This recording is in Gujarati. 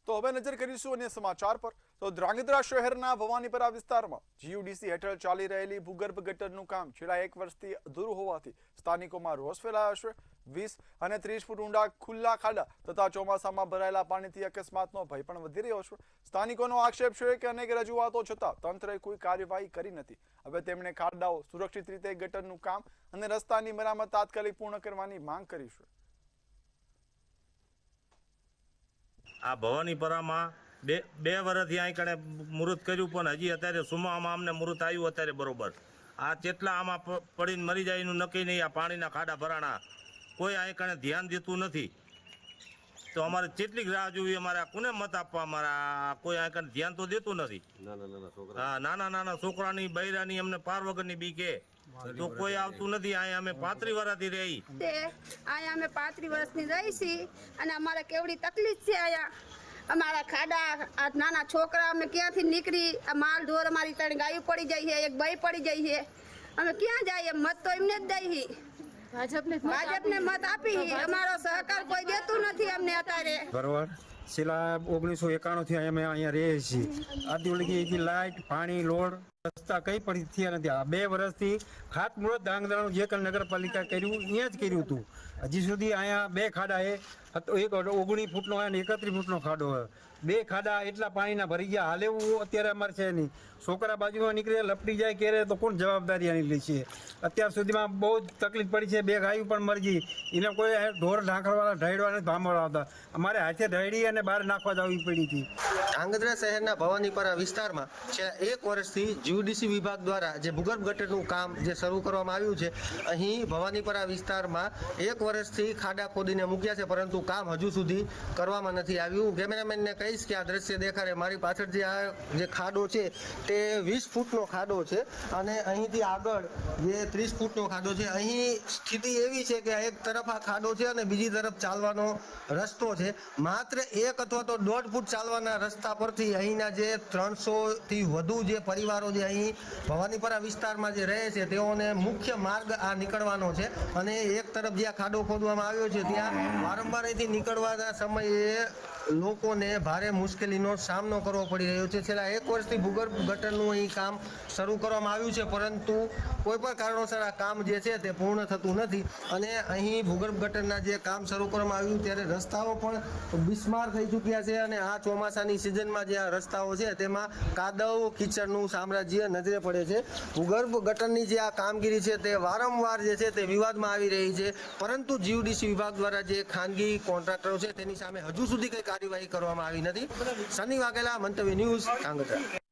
તો હવે નજર કરીશું અન્ય સમાચાર પર। તો ધ્રાંગધ્રા શહેરના ભવાનીપરા વિસ્તારમાં જીયુડીસી હેઠળ ચાલી રહેલી ભૂગર્ભ ગટરનું કામ છેલ્લા 1 વર્ષથી અધૂરું હોવાથી સ્થાનિકોમાં રોષ ફેલાયો છે। 20 અને 30 ફૂટ ઊંડા ખુલ્લા ખાડા તથા ચોમાસામાં ભરાયેલા પાણીથી અકસ્માતનો ભય પણ વધી રહ્યો છે। સ્થાનિકોનો આક્ષેપ છે કે અનેક રજૂઆતો છતાં તંત્રએ કોઈ કાર્યવાહી કરી નથી। હવે તેમણે ખાડાઓ સુરક્ષિત રીતે ગટરનું કામ અને રસ્તાની મરામત તાત્કાલિક પૂર્ણ કરવાની માંગ કરી છે। આ ભવાનીપરામાં બે વર્ષથી અહીં કણે મુહૂર્ત કર્યું પણ હજી અત્યારે સુમામાં અમને મુહૂર્ત આવ્યું અત્યારે બરોબર। આ જેટલા આમાં પડીને મરી જાય એનું નક્કી નહીં। આ પાણીના ખાડા ભરાણા કોઈ અહીં કણે ધ્યાન દેતું નથી। તો અમારે કેટલીક રાહ જોવી, અમારે કોને મત આપવા? અમારા કોઈ અહીં કણે ધ્યાન તો દેતું નથી। હા, નાના છોકરાની બૈરાની અમને પાર વગરની બીકે તો કોઈ આવતું નથી। અહીંયા અમે 35 વર્ષથી રહી અહીંયા અમે 35 વર્ષની રહી છીએ અને અમારે કેવડી તકલીફ છે। અહીંયા અમારા ખાડા, આ નાના છોકરા અમે ક્યાંથી નીકળી, આ માલ ઢોર અમારી ત્રણ ગાયું પડી જાય છે, એક બાઈ પડી જાય છે, અમે ક્યાં જઈએ? મત તો એમને જ દઈ, ભાજપને મત આપી, અમારો સહકાર કોઈ દેતું નથી અમને અત્યારે। બરોબર, છેલ્લા 1991 થી અમે અહીંયા રહીએ છીએ। આદિવાસી લાઇટ, પાણી, રોડ, રસ્તા કઈ પણ થયા નથી। આ 2 વર્ષથી ખાતમુહૂર્ત ધ્રાંગધ્રાનું જે કલ નગરપાલિકા કર્યું અહીંયા જ કર્યું હતું। હજી સુધી અહીંયા 2 ખાડા છે, એક 19 ફૂટનો અને 31 ફૂટનો ખાડો છે। 2 ખાડા એટલા પાણીના ભરી ગયા, હાલ એવું અત્યારે અમારે છે નહીં। છોકરા બાજુમાં નીકળે લપટી જાય ક્યારે તો કોણ જવાબદારી આની લે છે? અત્યાર સુધીમાં બહુ જ તકલીફ પડી છે। 2 ગાયું પણ મરી ગઈ, એને કોઈ ઢોર ઢાંકરવાળા ઢાળવા નથી ભામવા આવતા। અમારે હાથે ઢાળી અને બહાર નાખવા જવી પડી હતી। ધ્રાંગધ્રા શહેરના ભવાનીપરા વિસ્તારમાં છેલ્લા 1 વર્ષથી જીયુડીસી વિભાગ દ્વારા જે ભૂગર્ભ ગટરનું કામ જે શરૂ કરવામાં આવ્યું છે, અહીં ભવાનીપરા વિસ્તારમાં 1 વર્ષથી ખાડા ખોદીને મૂક્યા છે, પરંતુ કામ હજુ સુધી કરવામાં નથી આવ્યું। કેમેરામેનને કહીશ કે આ દ્રશ્ય દેખાડે। મારી પાછળ જે આ જે ખાડો છે તે 20 ફૂટનો ખાડો છે અને અહીંથી આગળ જે 30 ફૂટનો ખાડો છે। અહીં સ્થિતિ એવી છે કે એક તરફ આ ખાડો છે અને બીજી તરફ ચાલવાનો રસ્તો છે। માત્ર 1 અથવા તો 1.5 ફૂટ ચાલવાના રસ્તા પરથી અહીંના જે 300 થી વધુ જે પરિવારો જે અહીં ભવાનીપરા વિસ્તારમાં જે રહે છે તેઓને મુખ્ય માર્ગ આ નીકળવાનો છે અને એક તરફ જ્યાં ખાડો ખોદવામાં આવ્યો છે ત્યાં વારંવાર અહીંથી નીકળવાના સમયે લોકોને ભારે મુશ્કેલીનો સામનો કરવો પડી રહ્યો છે। છેલ્લા 1 વર્ષથી ભૂગર્ભ ગટરનું અહીં કામ શરૂ કરવામાં આવ્યું છે, પરંતુ કોઈ પણ કારણોસર આ કામ જે છે તે પૂર્ણ થતું નથી અને અહીં ભૂગર્ભ ગટરના જે કામ શરૂ કરવામાં આવ્યું ત્યારે રસ્તાઓ પણ બિસ્માર થઈ ચૂક્યા છે અને આ ચોમાસાની સિઝનમાં જે આ રસ્તાઓ છે તેમાં કાદવ કીચડનું સામ્રાજ્ય નજરે પડે છે। ભૂગર્ભ ગટરની જે આ કામગીરી છે તે વારંવાર જે છે તે વિવાદમાં આવી રહી છે, પરંતુ જીયુડીસી વિભાગ દ્વારા જે ખાનગી કોન્ટ્રાક્ટરો છે તેની સામે હજુ સુધી કંઈ કાર્યવાહી કરવામાં આવી નથી। સની વાઘેલા, મંતવ્ય ન્યૂઝ, ધ્રાંગધ્રા।